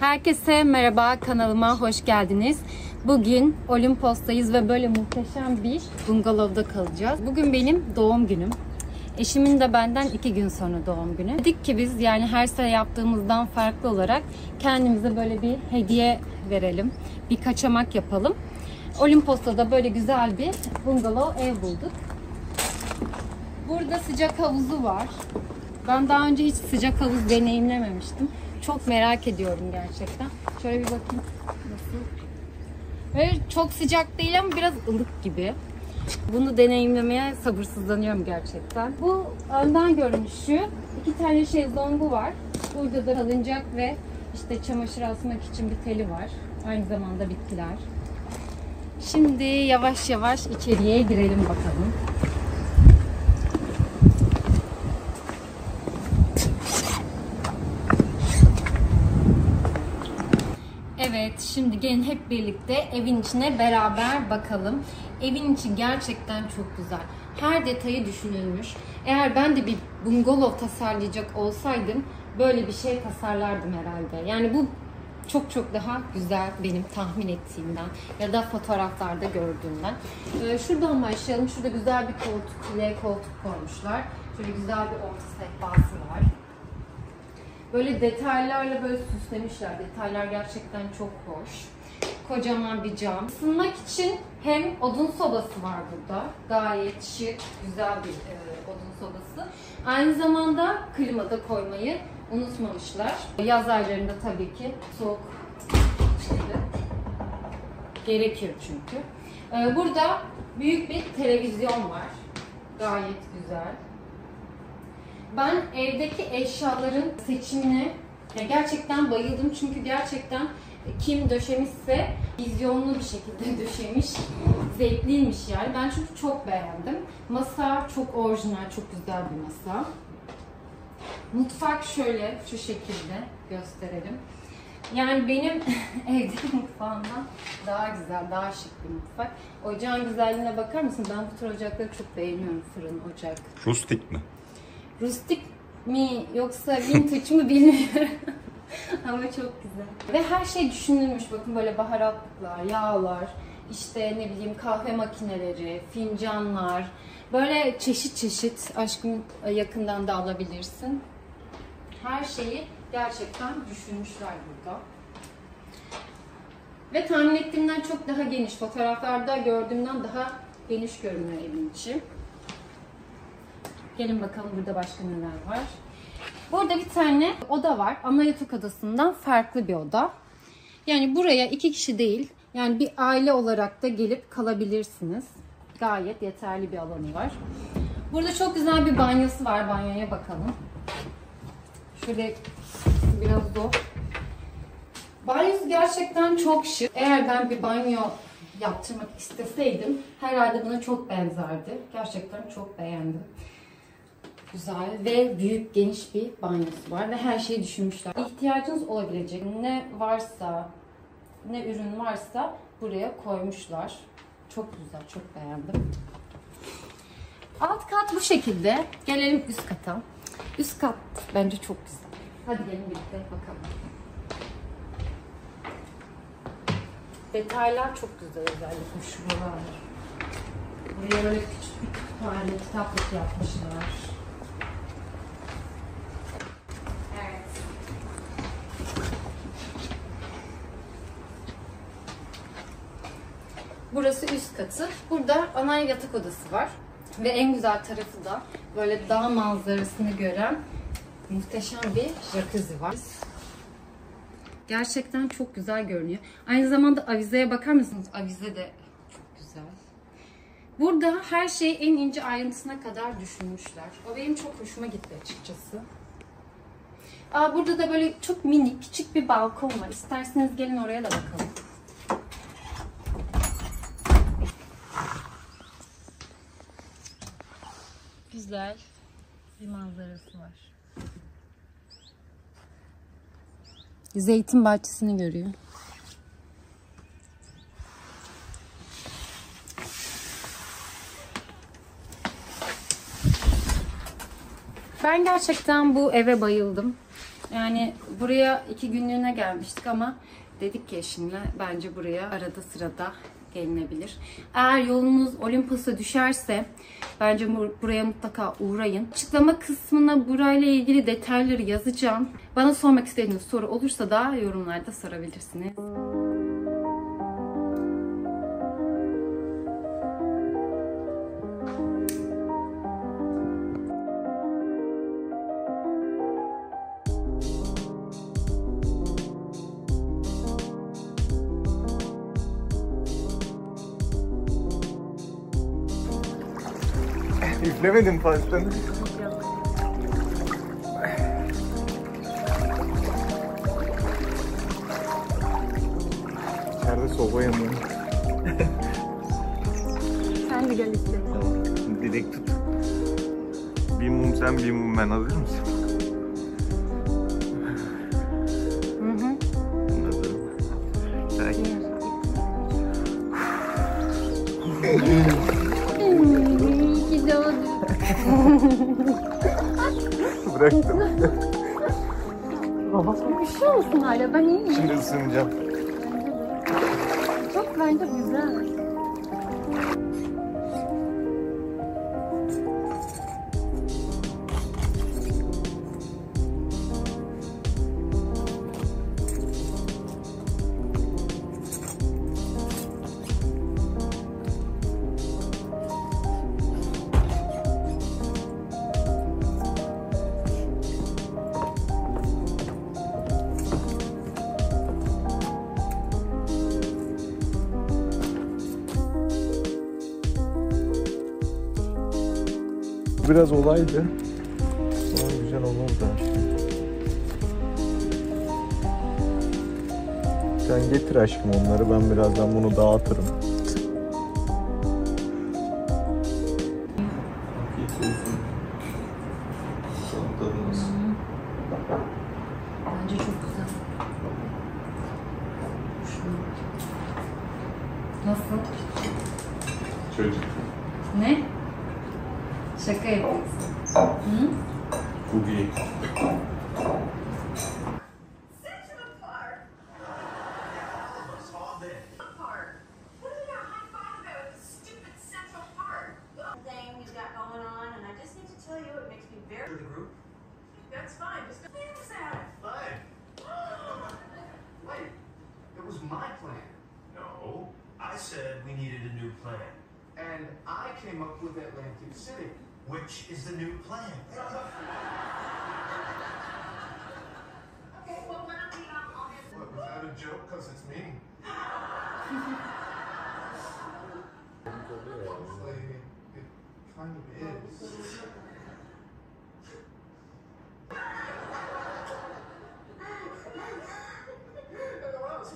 Herkese merhaba, kanalıma hoş geldiniz. Bugün Olimpos'tayız ve böyle muhteşem bir bungalovda kalacağız. Bugün benim doğum günüm. Eşimin de benden 2 gün sonra doğum günü. Dedik ki biz yani her sene yaptığımızdan farklı olarak kendimize böyle bir hediye verelim. Bir kaçamak yapalım. Olimpos'ta da böyle güzel bir bungalov ev bulduk. Burada sıcak havuzu var. Ben daha önce hiç sıcak havuz deneyimlememiştim. Çok merak ediyorum gerçekten. Şöyle bir bakayım nasıl. Böyle çok sıcak değil ama biraz ılık gibi. Bunu deneyimlemeye sabırsızlanıyorum gerçekten. Bu önden görünüşü. 2 tane şezlongu var. Burada da salıncak ve işte çamaşır asmak için bir teli var. Aynı zamanda bitkiler. Şimdi yavaş yavaş içeriye girelim bakalım. Evet, şimdi gelin hep birlikte evin içine beraber bakalım. Evin içi gerçekten çok güzel. Her detayı düşünülmüş. Eğer ben de bir bungalov tasarlayacak olsaydım böyle bir şey tasarlardım herhalde. Yani bu çok daha güzel benim tahmin ettiğimden ya da fotoğraflarda gördüğümden. Şuradan başlayalım. Şurada güzel bir koltuk, L koltuk koymuşlar. Şöyle güzel bir orta sehpası var. Böyle detaylarla böyle süslemişler. Detaylar gerçekten çok hoş. Kocaman bir cam. Isınmak için hem odun sobası var burada. Gayet şık, güzel bir odun sobası. Aynı zamanda klima da koymayı unutmamışlar. Yaz aylarında tabii ki soğuk gerekir çünkü. Burada büyük bir televizyon var. Gayet güzel. Ben evdeki eşyaların seçimine gerçekten bayıldım. Çünkü gerçekten kim döşemişse vizyonlu bir şekilde döşemiş. Zevkliymiş yani. Ben çünkü çok beğendim. Masa çok orijinal, çok güzel bir masa. Mutfak şöyle, şu şekilde gösterelim. Yani benim evdeki mutfağımdan daha güzel, daha şık bir mutfak. Ocağın güzelliğine bakar mısın? Ben bu tür ocakları çok beğeniyorum. Fırın, ocak. Rustik mi? Rustik mi yoksa vintage mi bilmiyorum. Ama çok güzel. Ve her şey düşünülmüş. Bakın böyle baharatlıklar, yağlar, işte ne bileyim kahve makineleri, fincanlar. Böyle çeşit çeşit, aşkım yakından da alabilirsin. Her şeyi gerçekten düşünmüşler burada. Ve tahmin ettiğimden çok daha geniş. Fotoğraflarda gördüğümden daha geniş görünüyor evin içi. Gelin bakalım burada başka neler var. Burada bir tane oda var. Ana yatak odasından farklı bir oda. Yani buraya 2 kişi değil, yani bir aile olarak da gelip kalabilirsiniz. Gayet yeterli bir alanı var. Burada çok güzel bir banyosu var. Banyoya bakalım. Şöyle biraz zor. Banyosu gerçekten çok şık. Eğer ben bir banyo yaptırmak isteseydim herhalde buna çok benzerdi. Gerçekten çok beğendim. Güzel ve büyük, geniş bir banyosu var ve her şeyi düşünmüşler. İhtiyacınız olabilecek ne varsa, ne ürün varsa buraya koymuşlar. Çok güzel, çok beğendim. Alt kat bu şekilde. Gelelim üst kata. Üst kat bence çok güzel. Hadi gelin birlikte bakalım. Detaylar çok güzel, özellikle şuralar. Buraya böyle küçük bir kütüphane, kitaplık yapmışlar. Burası üst katı. Burada ana yatak odası var. Ve en güzel tarafı da böyle dağ manzarasını gören muhteşem bir jacuzzi var. Gerçekten çok güzel görünüyor. Aynı zamanda avizeye bakar mısınız? Avize de çok güzel. Burada her şeyi en ince ayrıntısına kadar düşünmüşler. O benim çok hoşuma gitti açıkçası. Burada da böyle çok minik, küçük bir balkon var. İsterseniz gelin oraya da bakalım. Güzel bir manzarası var. Zeytin bahçesini görüyor. Ben Ben gerçekten bu eve bayıldım. Yani buraya 2 günlüğüne gelmiştik ama dedik ki eşimle bence buraya arada sırada gelinebilir. Eğer yolunuz Olimpos'a düşerse bence buraya mutlaka uğrayın. Açıklama kısmına burayla ilgili detayları yazacağım. Bana sormak istediğiniz soru olursa da yorumlarda sorabilirsiniz. Üflemedim pastanı. İçeride soba yanıyor. Sen de gel işte. Tamam. Direkt tut. Bir mum sen, bir mum ben. Hazır mısın? Hı. Hazırım. Sakin. İyi ki doğdun. Bıraktım. Üşüyor musun hala? Ben iyiyim. Şimdi ısınacağım. Çok bence güzel. Biraz olaydı. Ama güzel olurdu. Sen getir aşkım onları. Ben birazdan bunu dağıtırım. Bence çok güzel. Nasıl? Çocuk. Ne? Şaka yapıyorsun. Hı? Cookie. I said we needed a new plan. And I came up with Atlantic City, which is the new plan. Okay, well, when we on it. What, was that a joke? Because it's me. Honestly, it kind of is.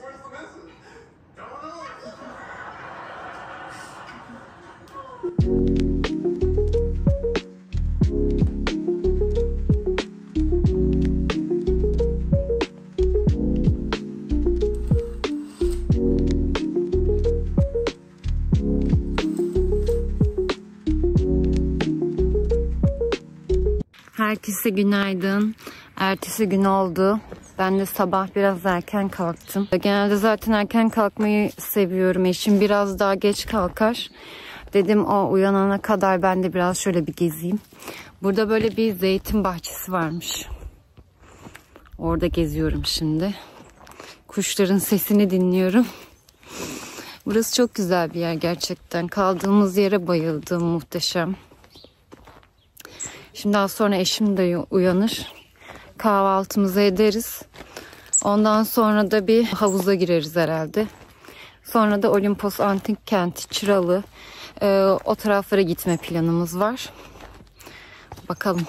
Where's the message? Don't know. Herkese günaydın. Ertesi gün oldu. Ben de sabah biraz erken kalktım. Genelde zaten erken kalkmayı seviyorum. Eşim biraz daha geç kalkar. Dedim o uyanana kadar ben de biraz şöyle bir gezeyim. Burada böyle bir zeytin bahçesi varmış. Orada geziyorum şimdi. Kuşların sesini dinliyorum. Burası çok güzel bir yer gerçekten. Kaldığımız yere bayıldım. Muhteşem. Şimdi daha sonra eşim de uyanır. Kahvaltımızı ederiz. Ondan sonra da bir havuza gireriz herhalde. Sonra da Olimpos Antik Kenti, Çıralı o taraflara gitme planımız var. Bakalım.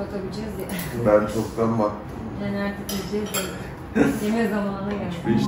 kapatabileceğiz ya. Ben çoktan baktım. Yani artık yiyeceğiz ya. Yeme zamanı geldi.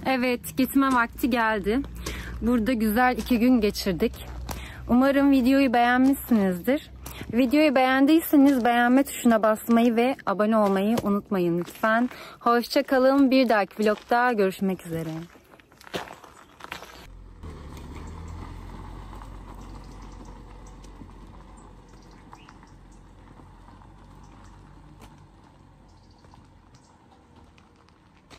Evet, gitme vakti geldi. Burada güzel 2 gün geçirdik. Umarım videoyu beğenmişsinizdir. Videoyu beğendiyseniz beğenme tuşuna basmayı ve abone olmayı unutmayın lütfen. Hoşça kalın. Bir dahaki vlogda görüşmek üzere.